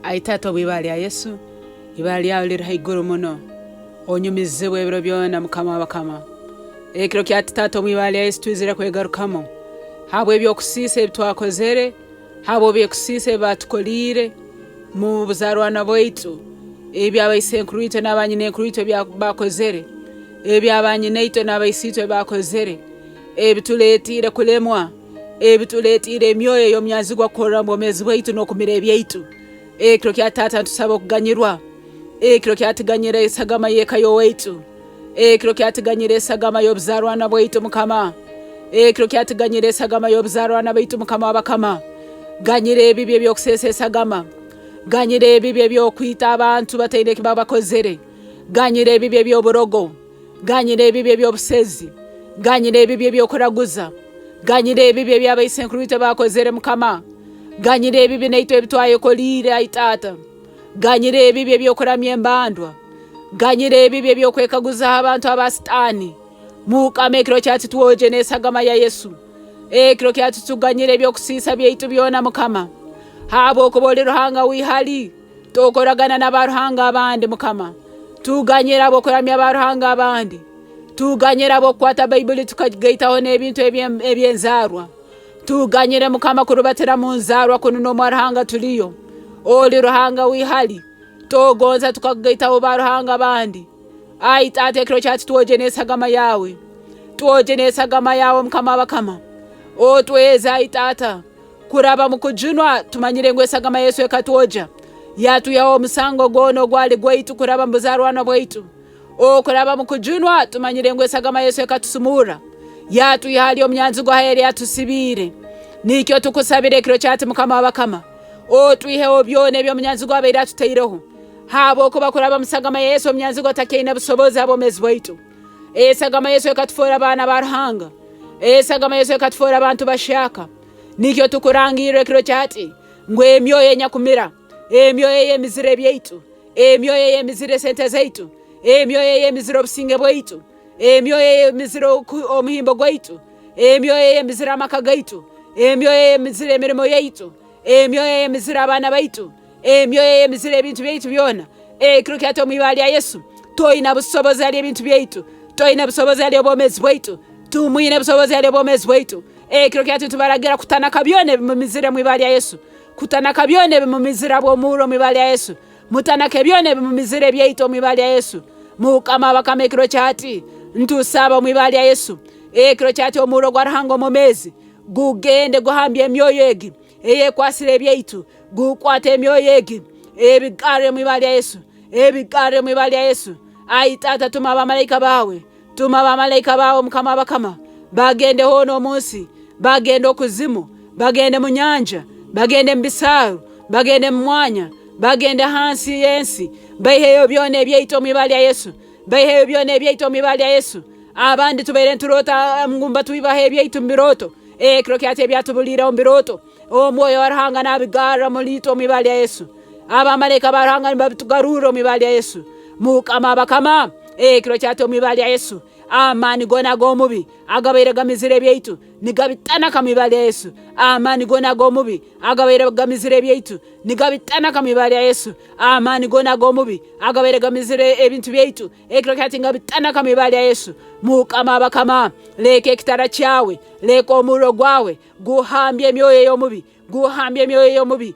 Aitata wibali ya Yesu, ibali yawe liri haiguru muno, onyumizibwe ebiro byona mukama w'abakama. Ekiro kyati Taata wibali ya Yesu twizire kwegarukamo. Habo ebyokusisa ebitwakozere, habo ebyokusisa ebatukolire mu buzarwana bwaitu, eby'abaisenkuru ito n'abanyinekuru ito bakozere, eby'abanyineito n'abaisito bakozere, ebituletire kulemwa, ebituletire emyoyo y'omyanzigwa kukorera mu bwomezi bwaitu n'okumira ebyaitu. Ekiro kya Taata ntusaba okuganyirwa, ekiro kyatuganyira esagama y'eka y'owaitu, ekiro kyatuganyira esagama y'obuzarwana bwaitu mukama, ekiro kyatuganyira esagama y'obuzarwana bwaitu mukama w'abakama. Ganyira ebibyo ebyokusesa esagama, ganyira ebibyo ebyokwita abantu bataine eki babakozere, ganyira ebibyo eby'oburogo, ganyira ebibyo eby'obusezi, ganyira ebibyo eby'okuraguza, ganyira ebibyo eby'abaisenkuru ito bakozere mukama, ganyira ebibyo naito ebitwayekolire Aitata, ganyira ebibyo ebyokuramya embandwa, ganyira ebibyo ebyokwekaguzaho abantu abasitani mukama. Ekiro kyati twoje n'esagama ya Yesu, ekiro kyati tuganyira ebyokusisa byaitu byona mukama. Habo okubola ruhanga wihali tokoragana n'abaruhanga abandi mukama, tuganyira abo kuramya abaruhanga abandi, tuganyira abo kukwata Bayibuli tukageitaho n'ebintu ebyenzarwa, tuganyire mukama kurubatira mu nzarwa kuno n'omwaruhanga tuliyo. Oli ruhanga wihali togonza tukageitaho baruhanga abandi. Aitata ekiro kyati twoje n'esagama yawe, twoje n'esagama yawe mukama w'abakama. Tweza Aitata kuraba mukujunwa tumanyire ngwe esagama Yesu ekatwoja yatu yawo musango gono gwali gwaitu kuraba mbuzarwana bwaitu. Kuraba mukujunwa tumanyire ngwe esagama Yesu ekatusumura yatu yali omyanzigo hayeri yatusibire. Nikyo tukusabire ekiro kyati mukama w'abakama, twiheho byone by'omyanzigo abeire atuteireho. Habo kuba kuraba musagama Yesu omyanzigo takeine busobozi abomezi bwaitu. Esagama Yesu ekatufora abana baruhanga, esagama Yesu ekatufora abantu bashaka. Nikyo tukurangire ekiro kyati ngwe emyoyo enyakumira, emyoyo y'emizire byaitu, emyoyo y'emizire sente zaitu, emyoyo y'emizire obusinge bwaitu, emyoyo y'emizire omuhimbo gwaitu, emyoyo y'emizire amaka gaitu, emyoyo y'emizire emirimo yaitu, emyoyo y'emizire abana baitu, emyoyo y'emizire ebintu byaitu byona. Ekiro kyati omwibali ya Yesu toina busobozi ali ebintu byaitu, toina busobozi ali obwomezi bwaitu, tumwine busobozi ali obwomezi bwaitu. Ekiro kyati tubaragira kutanaka byone bimumizire mwibali ya Yesu, kutanaka byone bimumizira bw'omuro mwibali ya Yesu, mutanake byone bimumizire byaitu mwibali ya Yesu mukama w'abakama. Ekiro kyati ntusaba mwibali ya Yesu, ekiro kyati omuro gwa ruhanga omumezi gugende guhambye emyoyo egi eyekwasire byaitu, gukwate emyoyo egi ebigare mwibali ya Yesu, ebigare mwibali ya Yesu. Aitata tuma abamalayika bawe, tuma abamalayika bawe mukama w'abakama, bagende hono munsi, bagende okuzimu, bagende mu nyanja, bagende mu bisaru, bagende mu mwanya, bagende hansi yensi, baiheyo byone byaitu mwibali ya Yesu, baiheyo byone byaitu mwibali ya Yesu. Abandi tubaire nturota ngumba tuibahe byaitu mbiroto, ekiro kyati byatubulira mbiroto, omwoyo waruhanga nabigara mulito mwibali ya Yesu. Abamalayika baruhanga nibatugarura mwibali ya Yesu mukama w'abakama. Ekiro kyati mwibali ya Yesu amani gona gomubi agabaire gamizire byaitu nigabitana kamibali ya Yesu. Amani gona gomubi agabaire gamizire byaitu nigabitana kamibali ya Yesu. Amani gona gomubi agabaire gamizire ebintu byaitu ekiro kyati ngabitana kamibali ya Yesu mukama w'abakama. Leke ekitara kyawe, leke omuro gwawe guhambye emyoyo y'omubi, guhambye emyoyo y'omubi,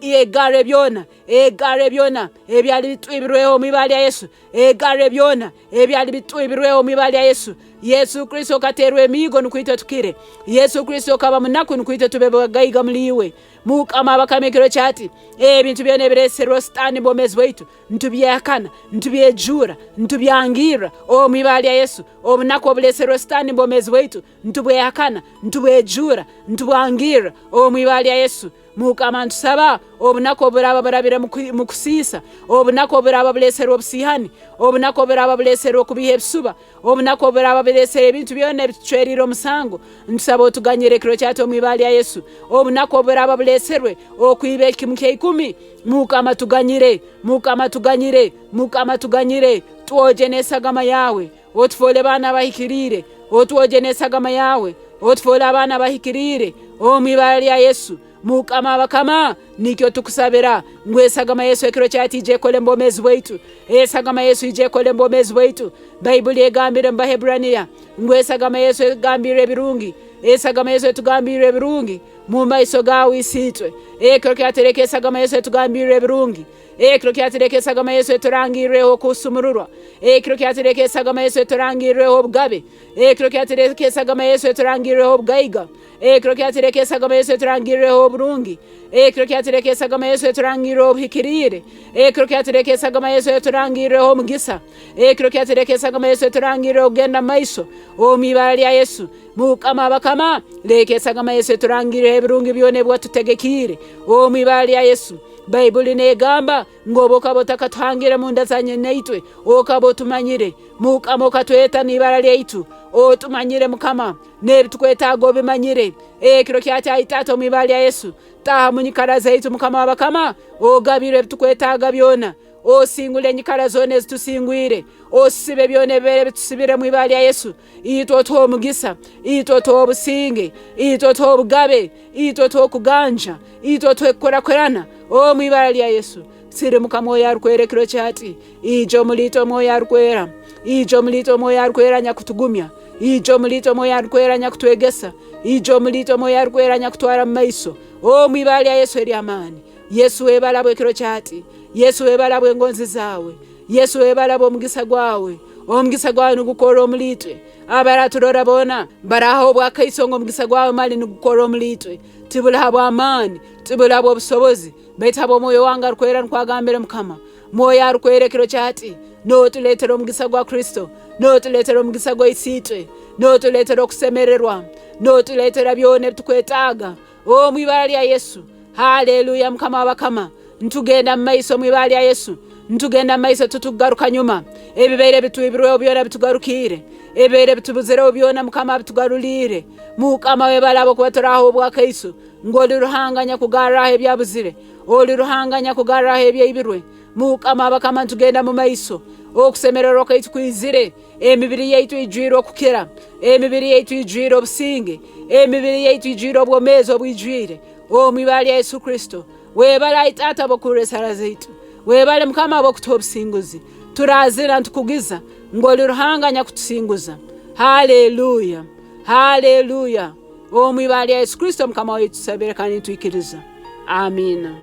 egare byona, egare byona ebyali bitwibirweho mwibali ya Yesu, egare byona ebyali bitwibirweho mwibali ya Yesu. Yesu Kristo katerwe emigo nukwita tukire, Yesu Kristo kaba munaku nukwita tubebagaiga muliwe mukama w'abakama. Ekiro kyati ebintu byone bireserwa sitani bwomezi bwaitu ntubyekana, ntubyejura, ntubyangira mwibali ya Yesu. Obunaku obuleserwa sitani bwomezi bwaitu ntubwekana, ntubwejura, ntubwangira mwibali ya Yesu mukama. Ntusaba obunaku oburaba barabira mukusisa, obunaku oburaba buleserwa obusihani, obunaku oburaba buleserwa kubiha ebisuba, obunaku oburaba bulesera ebintu byona bitucwerire omusango. Ntusaba otuganyire ekiro kyati omwibali ya Yesu, obunaku oburaba buleserwe okwiba ekimu ky'ikumi mukama tuganyire, mukama tuganyire, mukama tuganyire. Twoje n'esagama yawe, otufole bana bahikirire, otwoje n'esagama yawe, otufole abana bahikirire omwibali ya Yesu mukama bakama nikyo tukusabira ngwesagama Yesu ekiro kyati ije kole mbomezi bwaitu esagama Yesu ije kole mbomezi bwaitu Bible egambire mu Bahebrania ngwesagama Yesu egambire birungi esagama Yesu etugambire birungi mu maiso gawe isitwe ekiro kyatereke esagama Yesu etugambire birungi ekiro kyatereke esagama Yesu eturangireho kusumururwa ekiro kyatereke esagama Yesu eturangireho bugabe ekiro kyatereke esagama Yesu eturangireho bugaiga ekiro kyatereke esagama Yesu eturangireho burungi ekiro kyatereke esagama Yesu eturangireho bihikirire ekiro kyatereke esagama Yesu eturangireho mugisa ekiro kyatereke esagama Yesu eturangireho genda maiso o mibara lya Yesu mukama bakama leke esagama Yesu eturangireho birungi byone bwatutegekire o mibara lya Yesu Bible negamba ngoboka botakatwangire munda zanye neitwe okabo tumanyire mukama okatweta nibara lyaitu o tumanyire mukama nebitukweetaga obimanyire ekiro kyati Taata mibara lya Yesu taha munyikara zaitu mukama bakama ogabire bitukwetaga byona osingule nyikara zone zitusingwire osibe byone bere bitusibire mwibara lya Yesu ito to mugisa ito to businge ito to bugabe ito to kuganja ito to ekkorakwerana o mwibara lya Yesu siri mukama oyo arukwerekero kyati ijo mulito moyo arukwera ijo mulito moyo arukwera nyakutugumya ijo mulito moyo arukwera nyakutwegesa ijo mulito moyo arukwera nyakutwara maiso o mwibara lya Yesu eri amani Yesu ebalabwe ekiro kyati Yesu ebalabwe engonzi zawe Yesu ebalabwe omugisa gwawe omugisa gwawe nugukora omulitwe abaraturora bona baraho bwakaisongo omugisa gwawe mali nugukora omulitwe tibulabo amani tibulabo obusobozi betabo moyo wanga rukwera nkwagambire mukama moyo arukwerekero kyati notuletera omugisa gwa Kristo notuletera omugisa gwa isitwe notuletera okusemererwa notuletera byone bitukwetaga o mwibara lya Yesu haleluya mukama bakama ntugenda maiso mwibara lya Yesu ntugenda maiso tutugaruka nyuma ebibere bitubirwe byona bitugarukire ebere bitubuzere byona mukama bitugarulire mukama webalabo kwaturaho bwakaiso ngoli ruhanganya kugaraho ebyabuzire oli ruhanganya kugaraho ebyibirwe mukama bakama ntugenda mu maiso okusemerero kaitu kwizire emibiri yaitu ijwiro kukira emibiri yaitu ijwiro businge emibiri yaitu ijwiro bwomezo bwijwire o mwibara lya Yesu Kristo webala Taata bokure sara zaitu webale mukama bokutobusinguzi turazira ntukugiza ngoli ruhanganya kutusinguza haleluya haleluya o mwibara lya Yesu Kristo mukama wetu sabira kandi tuikiriza amina.